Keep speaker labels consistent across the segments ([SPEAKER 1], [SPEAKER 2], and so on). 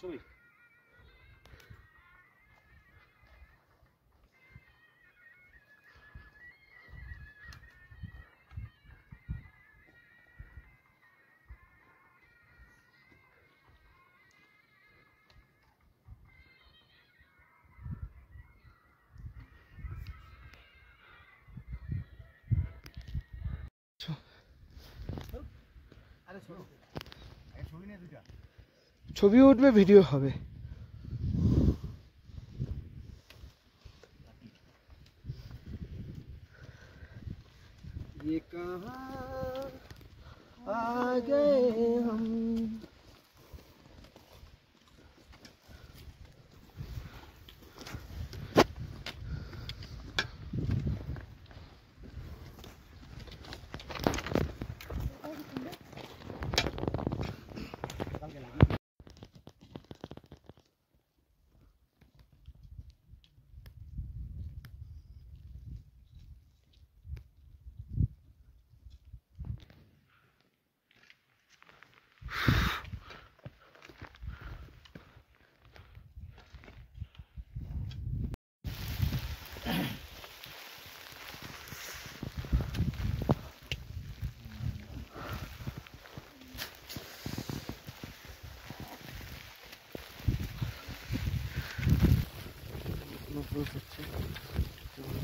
[SPEAKER 1] Sorry.
[SPEAKER 2] ছবি উঠবে video হবে ये कहाँ आ गए हम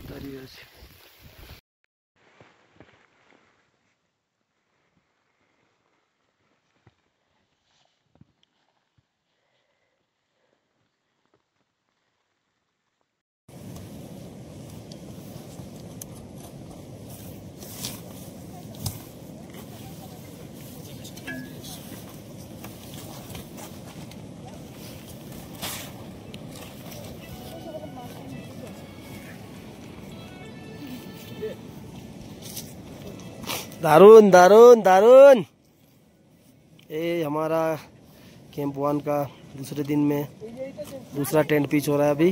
[SPEAKER 2] দাঁড়িয়ে আছে दारुण दारुण दारुण ये हमारा कैंप 1 का दूसरे दिन में दूसरा टेंट पिच हो रहा है अभी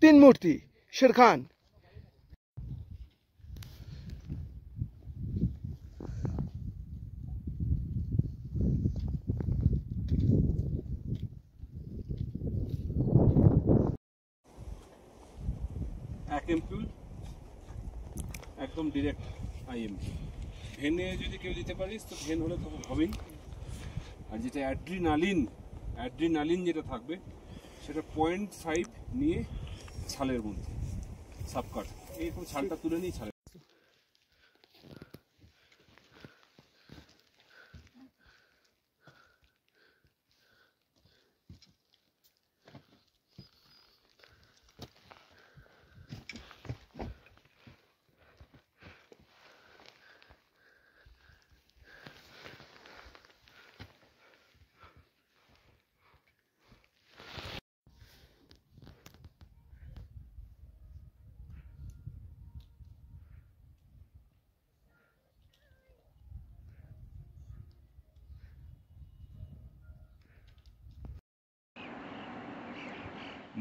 [SPEAKER 2] तीन मूर्ति शेरखान
[SPEAKER 1] একএমপিউল একদম ডিরেক্ট আইএম ভেনে যদি কেউ দিতে পারিস তো ভেন হলে তো হবেই আর যেটা অ্যাড্রিনালিন যেটা থাকবে সেটা 0.5 নিয়ে ছালের মধ্যে সাবকাট এইরকম ছালটা তুলে নিয়ে ছালে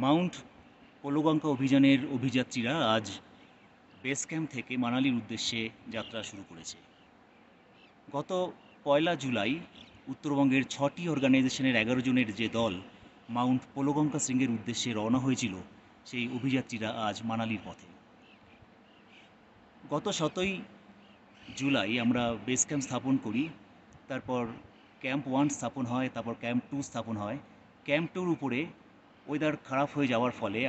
[SPEAKER 3] মাউন্ট পোলোগঙ্কা অভিযানের অভিযাত্রীরা আজ বেস ক্যাম্প থেকে মানালির উদ্দেশ্যে যাত্রা শুরু করেছে। গত 1 জুলাই উত্তরবঙ্গের 6টি অর্গানাইজেশনের 11 জনের যে দল মাউন্ট পোলোগঙ্কা শৃঙ্গের উদ্দেশ্যে রওনা হয়েছিল, সেই অভিযাত্রীরা আজ মানালির পথে। গত 7ই জুলাই আমরা বেস ক্যাম্প স্থাপন করি, তারপর ক্যাম্প 1 স্থাপন হয়, তারপর ক্যাম্প 2 স্থাপন হয়। ক্যাম্প 2-র উপরে ওয়েদার খারাপ হয়ে যাওয়ার ফলে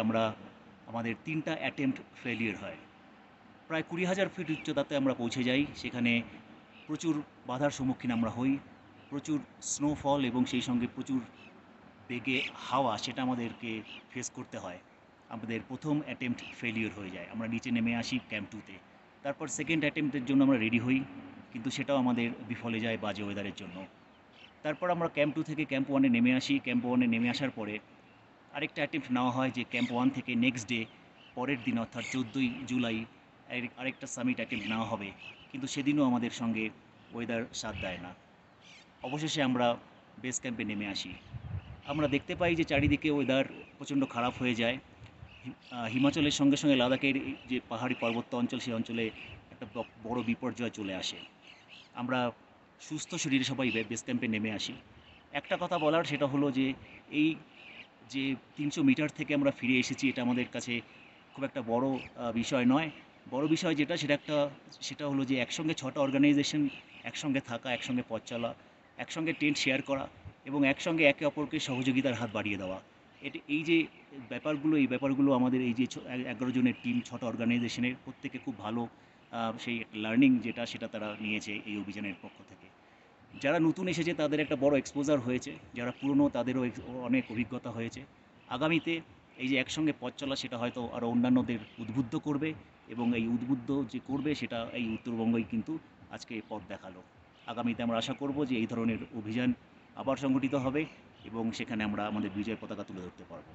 [SPEAKER 3] আমাদের 3টা অ্যাটেম্প্ট ফেলিয়ার হয়। প্রায় 20,000 ফিট উচ্চতাতে আমরা পৌঁছে যাই। সেখানে প্রচুর বাধার সম্মুখীন আমরা হই, প্রচুর স্নোফল এবং সেই সঙ্গে প্রচুর বেগে হাওয়া, সেটা আমাদেরকে ফেস করতে হয়। আমাদের প্রথম অ্যাটেম্প্ট ফেলিয়ার হয়ে যায়, আমরা নিচে নেমে আসি ক্যাম্প 2-তে। তারপর সেকেন্ড অ্যাটেম্প্টের জন্য আমরা রেডি হই, কিন্তু সেটাও আমাদের বিফলে যায় বাজে ওয়েদারের জন্য। তারপর আমরা ক্যাম্প 2 থেকে ক্যাম্প 1-এ নেমে আসি। ক্যাম্প 1-এ নেমে আসার পরে আরেকটা অ্যাটেম্প্ট নেওয়া হয় যে ক্যাম্প 1 থেকে নেক্সট ডে, পরের দিন অর্থাৎ 14ই জুলাই আরেকটা সামিট অ্যাটেম্প্ট নেওয়া হবে, কিন্তু সেদিনও আমাদের সঙ্গে ওয়েদার সাথ দেয় না। অবশেষে আমরা বেস ক্যাম্পে নেমে আসি। আমরা দেখতে পাই যে চারিদিকে ওয়েদার প্রচণ্ড খারাপ হয়ে যায়। হিমাচলের সঙ্গে সঙ্গে লাদাখের এই যে পাহাড়ি পার্বত্য অঞ্চল, সেই অঞ্চলে একটা বড় বিপর্যয় চলে আসে। আমরা সুস্থ শরীরে সবাই বেস ক্যাম্পে নেমে আসি। একটা কথা বলার, সেটা হলো যে এই যে 300 মিটার থেকে আমরা ফিরে এসেছি, এটা আমাদের কাছে খুব একটা বড় বিষয় নয়। বড় বিষয় সেটা হলো যে একসঙ্গে 6টা অর্গানাইজেশন একসঙ্গে থাকা, একসঙ্গে পথ চলা, একসঙ্গে টেন্ট শেয়ার করা এবং একসঙ্গে একে অপরকে সহযোগিতার হাত বাড়িয়ে দেওয়া। এই যে ব্যাপারগুলো আমাদের এই যে 11 জনের টিম, 6টা অর্গানাইজেশনের প্রত্যেকে খুব ভালো সেই লার্নিং সেটা তারা নিয়েছে এই অভিযানের পক্ষ থেকে। যারা নতুন এসেছে তাদের একটা বড় এক্সপোজার হয়েছে, যারা পুরনো তাদেরও অনেক অভিজ্ঞতা হয়েছে। আগামীতে এই যে একসঙ্গে পথ চলা, সেটা হয়তো আরও অন্যান্যদের উদ্বুদ্ধ করবে, এবং এই উদ্বুদ্ধ যে করবে সেটা এই উত্তরবঙ্গই কিন্তু আজকে পথ দেখালো। আগামীতে আমরা আশা করব যে এই ধরনের অভিযান আবার সংগঠিত হবে এবং সেখানে আমরা আমাদের বিজয় পতাকা তুলে ধরতে পারব।